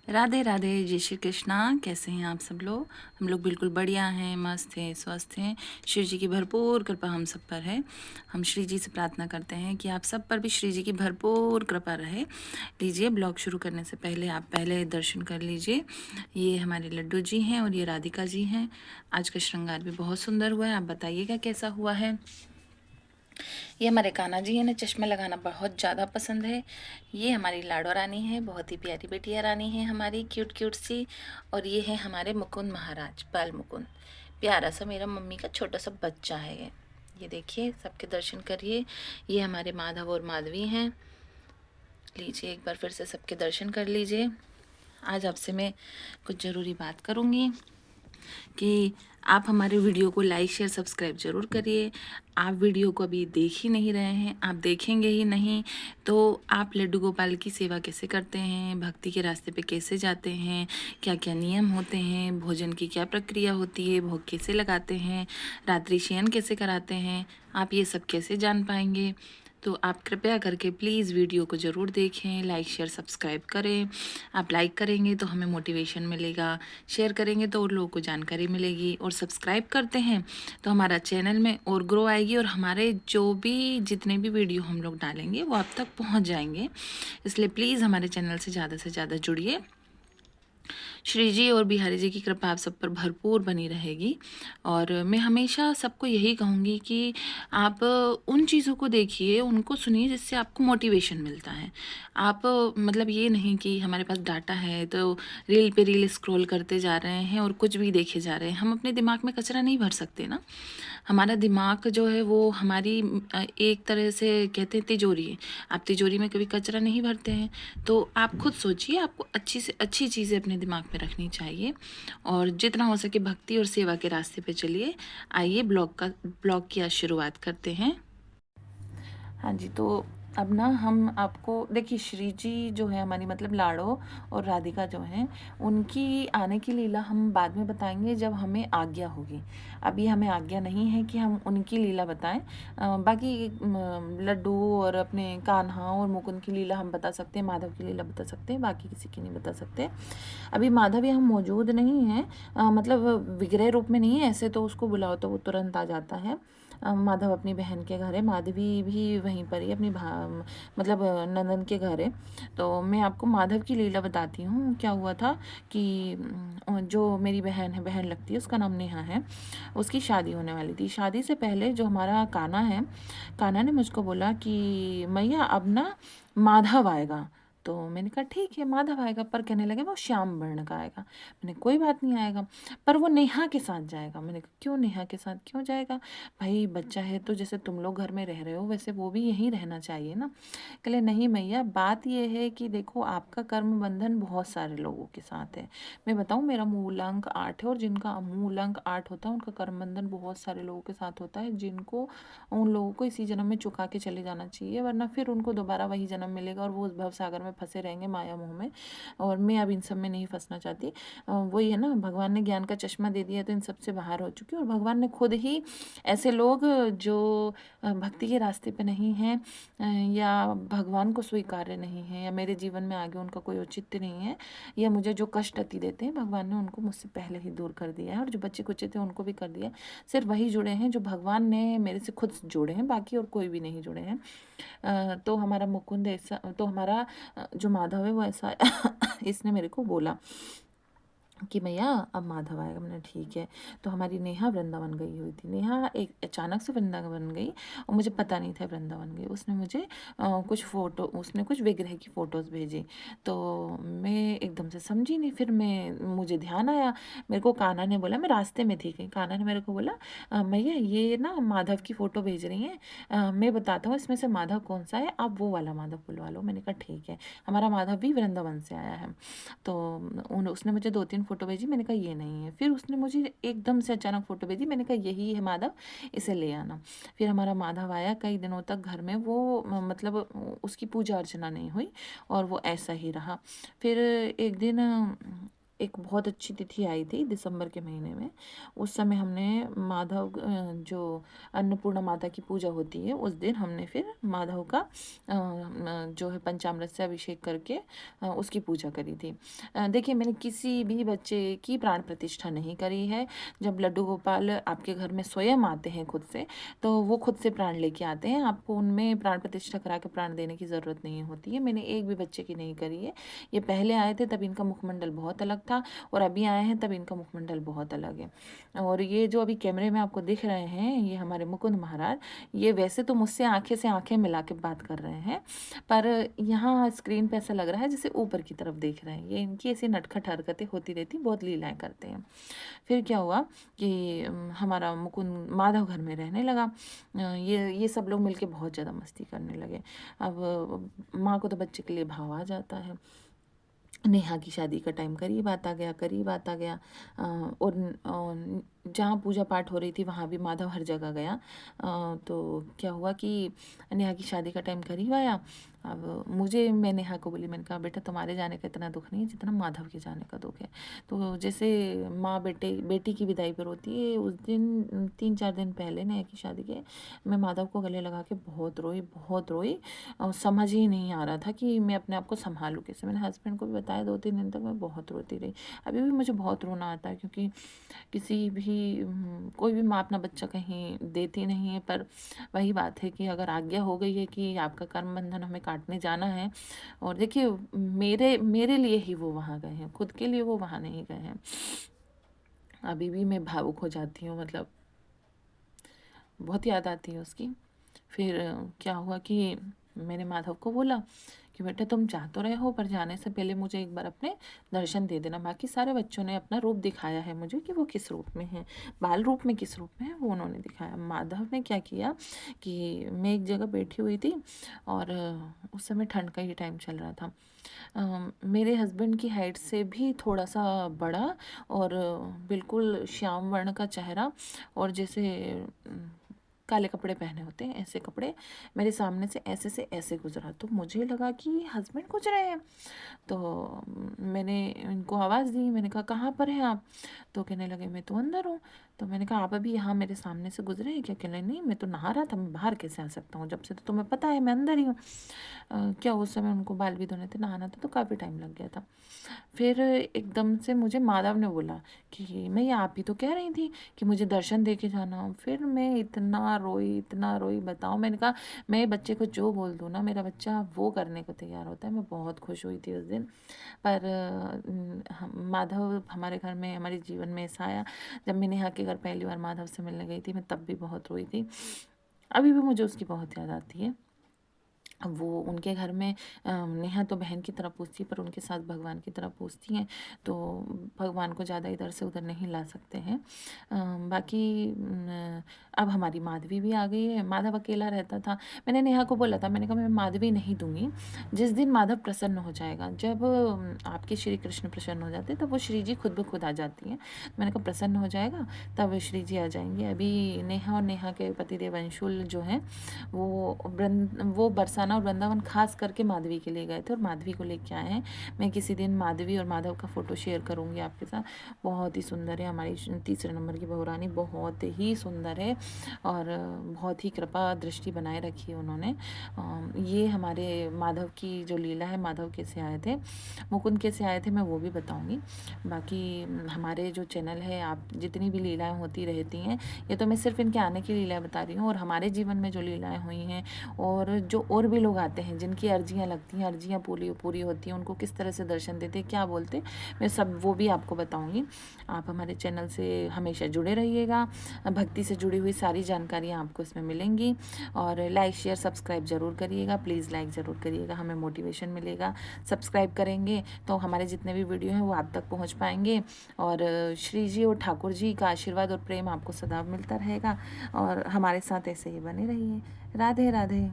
राधे राधे, जय श्री कृष्णा। कैसे हैं आप सब लोग? हम लोग बिल्कुल बढ़िया हैं, मस्त हैं, स्वस्थ हैं। श्री जी की भरपूर कृपा हम सब पर है। हम श्री जी से प्रार्थना करते हैं कि आप सब पर भी श्री जी की भरपूर कृपा रहे। लीजिए, ब्लॉग शुरू करने से पहले आप पहले दर्शन कर लीजिए। ये हमारे लड्डू जी हैं और ये राधिका जी हैं। आज का श्रृंगार भी बहुत सुंदर हुआ है। आप बताइएगा कैसा हुआ है। ये हमारे कान्हा जी हैं, इन्हें चश्मा लगाना बहुत ज़्यादा पसंद है। ये हमारी लाडो रानी है, बहुत ही प्यारी बेटिया रानी है हमारी, क्यूट क्यूट सी। और ये है हमारे मुकुंद महाराज, बाल मुकुंद। प्यारा सा मेरा मम्मी का छोटा सा बच्चा है ये देखिए, सबके दर्शन करिए। ये हमारे माधव और माधवी हैं। लीजिए, एक बार फिर से सबके दर्शन कर लीजिए। आज आपसे मैं कुछ ज़रूरी बात करूँगी कि आप हमारे वीडियो को लाइक शेयर सब्सक्राइब ज़रूर करिए। आप वीडियो को अभी देख ही नहीं रहे हैं, आप देखेंगे ही नहीं तो आप लड्डू गोपाल की सेवा कैसे करते हैं, भक्ति के रास्ते पे कैसे जाते हैं, क्या क्या नियम होते हैं, भोजन की क्या प्रक्रिया होती है, भोग कैसे लगाते हैं, रात्रि शयन कैसे कराते हैं, आप ये सब कैसे जान पाएंगे। तो आप कृपया करके प्लीज़ वीडियो को ज़रूर देखें, लाइक शेयर सब्सक्राइब करें। आप लाइक करेंगे तो हमें मोटिवेशन मिलेगा, शेयर करेंगे तो और लोगों को जानकारी मिलेगी, और सब्सक्राइब करते हैं तो हमारा चैनल में और ग्रो आएगी और हमारे जो भी जितने भी वीडियो हम लोग डालेंगे वो आप तक पहुंच जाएंगे। इसलिए प्लीज़ हमारे चैनल से ज़्यादा जुड़िए। श्री जी और बिहारी जी की कृपा आप सब पर भरपूर बनी रहेगी। और मैं हमेशा सबको यही कहूँगी कि आप उन चीज़ों को देखिए, उनको सुनिए जिससे आपको मोटिवेशन मिलता है। आप मतलब ये नहीं कि हमारे पास डाटा है तो रील पे रील स्क्रॉल करते जा रहे हैं और कुछ भी देखे जा रहे हैं। हम अपने दिमाग में कचरा नहीं भर सकते ना। हमारा दिमाग जो है वो हमारी एक तरह से कहते हैं तिजोरी है। आप तिजोरी में कभी कचरा नहीं भरते हैं। तो आप खुद सोचिए, आपको अच्छी से अच्छी चीज़ें अपने दिमाग में रखनी चाहिए और जितना हो सके भक्ति और सेवा के रास्ते पे चलिए। आइए ब्लॉग की आज शुरुआत करते हैं। हाँ जी, तो अब ना हम आपको देखिए, श्री जी जो है हमारी मतलब लाडो और राधिका जो हैं, उनकी आने की लीला हम बाद में बताएंगे जब हमें आज्ञा होगी। अभी हमें आज्ञा नहीं है कि हम उनकी लीला बताएं। बाकी लड्डू और अपने कान्हा और मुकुंद की लीला हम बता सकते हैं, माधव की लीला बता सकते हैं, बाकी किसी की नहीं बता सकते। अभी माधव यहाँ मौजूद नहीं है, मतलब विग्रह रूप में नहीं है। ऐसे तो उसको बुलाओ तो वो तुरंत आ जाता है। माधव अपनी बहन के घर है, माधवी भी वहीं पर ही अपनी मतलब नंदन के घर है। तो मैं आपको माधव की लीला बताती हूँ। क्या हुआ था कि जो मेरी बहन है, बहन लगती है, उसका नाम नेहा है। उसकी शादी होने वाली थी। शादी से पहले जो हमारा कान्हा है, कान्हा ने मुझको बोला कि मैया अब ना माधव आएगा। तो मैंने कहा ठीक है, माधव आएगा, पर कहने लगे वो श्याम वर्ण का आएगा। मैंने कोई बात नहीं, आएगा पर वो नेहा के साथ जाएगा। मैंने कहा क्यों नेहा के साथ क्यों जाएगा? भाई बच्चा है तो जैसे तुम लोग घर में रह रहे हो वैसे वो भी यहीं रहना चाहिए ना। कहले नहीं मैया, बात ये है कि देखो आपका कर्म बंधन बहुत सारे लोगों के साथ है। मैं बताऊँ, मेरा मूलांक 8 है और जिनका मूलांक 8 होता है उनका कर्म बंधन बहुत सारे लोगों के साथ होता है, जिनको उन लोगों को इसी जन्म में चुका के चले जाना चाहिए, वरना फिर उनको दोबारा वही जन्म मिलेगा और वो उस भव सागर में फंसे रहेंगे, माया मोह में। और मैं अब इन सब में नहीं फंसना चाहती। वही है ना, भगवान ने ज्ञान का चश्मा दे दिया तो इन सबसे बाहर हो चुकी हूँ। और भगवान ने खुद ही ऐसे लोग जो भक्ति के रास्ते पे नहीं हैं, या भगवान को स्वीकार्य नहीं है, या मेरे जीवन में आगे उनका कोई औचित्य नहीं है, या मुझे जो कष्ट अति देते हैं, भगवान ने उनको मुझसे पहले ही दूर कर दिया है। और जो बच्चे कुच्चे थे उनको भी कर दिया। सिर्फ वही जुड़े हैं जो भगवान ने मेरे से खुद जोड़े हैं, बाकी और कोई भी नहीं जुड़े हैं। तो हमारा मुकुंद ऐसा, तो हमारा जो माधव है वो ऐसा इसने मेरे को बोला कि भैया अब माधव आएगा। मैंने ठीक है। तो हमारी नेहा वृंदावन गई हुई थी। नेहा एक अचानक से वृंदावन गई और मुझे पता नहीं था वृंदावन गई। उसने मुझे उसने कुछ विग्रह की फ़ोटोज़ भेजी। तो मैं एकदम से समझी नहीं। फिर मुझे ध्यान आया, मेरे को कान्हा ने बोला, मैं रास्ते में थी कहीं, कान्हा ने मेरे को बोला भैया ये ना माधव की फ़ोटो भेज रही हैं, मैं बताता हूँ इसमें से माधव कौन सा है, आप वो वाला माधव बुलवा लो। मैंने कहा ठीक है। हमारा माधव भी वृंदावन से आया है। तो उसने मुझे 2-3 फ़ोटो भेजी। मैंने कहा ये नहीं है। फिर उसने मुझे एकदम से अचानक फ़ोटो भेजी। मैंने कहा यही है माधव, इसे ले आना। फिर हमारा माधव आया। कई दिनों तक घर में वो मतलब उसकी पूजा अर्चना नहीं हुई और वो ऐसा ही रहा। फिर एक दिन एक बहुत अच्छी तिथि आई थी दिसंबर के महीने में। उस समय हमने माधव जो अन्नपूर्णा माता की पूजा होती है उस दिन हमने फिर माधव का जो है पंचामृत से अभिषेक करके उसकी पूजा करी थी। देखिए, मैंने किसी भी बच्चे की प्राण प्रतिष्ठा नहीं करी है। जब लड्डू गोपाल आपके घर में स्वयं आते हैं खुद से, तो वो खुद से प्राण लेके आते हैं। आपको उनमें प्राण प्रतिष्ठा करा के प्राण देने की ज़रूरत नहीं होती है। मैंने एक भी बच्चे की नहीं करी है। ये पहले आए थे तब इनका मुखमंडल बहुत अलग था, और अभी आए हैं तब इनका मुखमंडल बहुत अलग है। और ये जो अभी कैमरे में आपको दिख रहे हैं, ये हमारे मुकुंद महाराज, ये वैसे तो मुझसे आंखें से आंखें मिला के बात कर रहे हैं, पर यहाँ स्क्रीन पे ऐसा लग रहा है जैसे ऊपर की तरफ देख रहे हैं। ये इनकी ऐसी नटखट हरकतें होती रहती, बहुत लीलाएं करते हैं। फिर क्या हुआ कि हमारा मुकुंद माधव घर में रहने लगा। ये सब लोग मिलके बहुत ज़्यादा मस्ती करने लगे। अब माँ को तो बच्चे के लिए भाव आ जाता है। नेहा की शादी का टाइम करीब आता गया, करीब आता गया। और जहाँ पूजा पाठ हो रही थी वहाँ भी माधव हर जगह गया। तो क्या हुआ कि नेहा की शादी का टाइम करीब आया। अब मैं नेहा को बोली, मैंने कहा बेटा तुम्हारे जाने का इतना दुख नहीं है जितना माधव के जाने का दुख है। तो जैसे माँ बेटी की विदाई पर होती है, उस दिन 3-4 दिन पहले नेहा की शादी के, मैं माधव को गले लगा के बहुत रोई, बहुत रोई। और समझ ही नहीं आ रहा था कि मैं अपने आप को संभालूँ कैसे। मैंने हस्बैंड को भी बताया, 2-3 दिन तक मैं बहुत रोती रही। अभी भी मुझे बहुत रोना आता है, क्योंकि कोई भी माँ अपना बच्चा कहीं देती नहीं है, पर वही बात है कि अगर आज्ञा हो गई है कि आपका कर्म बंधन हमें काटने जाना है। और देखिए, मेरे मेरे लिए ही वो वहाँ गए हैं, खुद के लिए वो वहाँ नहीं गए हैं। अभी भी मैं भावुक हो जाती हूँ, मतलब बहुत याद आती है उसकी। फिर क्या हुआ कि मैंने माधव को बोला कि बेटा तुम जा तो रहे हो, पर जाने से पहले मुझे एक बार अपने दर्शन दे देना। बाकी सारे बच्चों ने अपना रूप दिखाया है मुझे कि वो किस रूप में है, बाल रूप में किस रूप में है, वो उन्होंने दिखाया। माधव ने क्या किया कि मैं एक जगह बैठी हुई थी, और उस समय ठंड का ही टाइम चल रहा था। मेरे हस्बैंड की हाइट से भी थोड़ा सा बड़ा, और बिल्कुल श्याम वर्ण का चेहरा, और जैसे काले कपड़े पहने होते हैं ऐसे कपड़े, मेरे सामने से ऐसे गुजरा। तो मुझे लगा कि हस्बैंड गुजरे हैं। तो मैंने इनको आवाज़ दी, मैंने कहा कहाँ पर हैं आप? तो कहने लगे मैं तो अंदर हूँ। तो मैंने कहा आप अभी यहाँ मेरे सामने से गुजरे हैं क्या? कहने नहीं, मैं तो नहा रहा था, मैं बाहर कैसे आ सकता हूँ, जब से तो तुम्हें पता है मैं अंदर ही हूँ। क्या उस समय उनको बाल भी धोने थे, नहाना था, तो काफ़ी टाइम लग गया था। फिर एकदम से मुझे माधव ने बोला कि मैं, ये आप ही तो कह रही थी कि मुझे दर्शन दे के जाना। फिर मैं इतना रोई, इतना रोई, बताओ। मैंने कहा मैं बच्चे को जो बोल दूँ ना, मेरा बच्चा वो करने को तैयार होता है। मैं बहुत खुश हुई थी उस दिन। पर माधव हमारे घर में, हमारे जीवन में ऐसा आया। जब मैं नेहा के घर पहली बार माधव से मिलने गई थी, मैं तब भी बहुत रोई थी। अभी भी मुझे उसकी बहुत याद आती है। अब वो उनके घर में नेहा तो बहन की तरह पूछती है, पर उनके साथ भगवान की तरह पूछती हैं, तो भगवान को ज़्यादा इधर से उधर नहीं ला सकते हैं। बाकी अब हमारी माधवी भी आ गई है। माधव अकेला रहता था। मैंने नेहा को बोला था, मैंने कहा मैं माधवी नहीं दूंगी। जिस दिन माधव प्रसन्न हो जाएगा, जब आपके श्री कृष्ण प्रसन्न हो जाते, तब वो श्री जी खुद ब खुद आ जाती हैं। मैंने कहा प्रसन्न हो जाएगा तब श्री जी आ जाएंगे। अभी नेहा और नेहा के पतिदेव अंशुल जो हैं, वो बरसाना और वृंदावन खास करके माधवी के लिए गए थे, और माधवी को लेके आए हैं। मैं किसी दिन माधवी और माधव का फ़ोटो शेयर करूँगी आपके साथ। बहुत ही सुंदर है हमारी 3 नंबर की बहुरानी, बहुत ही सुंदर है, और बहुत ही कृपा दृष्टि बनाए रखी है उन्होंने। ये हमारे माधव की जो लीला है, माधव कैसे आए थे, मुकुंद कैसे आए थे, मैं वो भी बताऊँगी। बाकी हमारे जो चैनल है, आप जितनी भी लीलाएँ होती रहती हैं, ये तो मैं सिर्फ इनके आने की लीलाएँ बता रही हूँ, और हमारे जीवन में जो लीलाएँ हुई हैं, और जो और भी लोग आते हैं जिनकी अर्जियाँ लगती हैं, अर्जियाँ पूरी होती हैं, उनको किस तरह से दर्शन देते हैं, क्या बोलते हैं, मैं सब वो भी आपको बताऊँगी। आप हमारे चैनल से हमेशा जुड़े रहिएगा। भक्ति से जुड़ी हुई सारी जानकारियाँ आपको इसमें मिलेंगी। और लाइक शेयर सब्सक्राइब ज़रूर करिएगा, प्लीज़ लाइक ज़रूर करिएगा, हमें मोटिवेशन मिलेगा। सब्सक्राइब करेंगे तो हमारे जितने भी वीडियो हैं वो आप तक पहुँच पाएंगे, और श्री जी और ठाकुर जी का आशीर्वाद और प्रेम आपको सदा मिलता रहेगा। और हमारे साथ ऐसे ही बने रहिए। राधे राधे।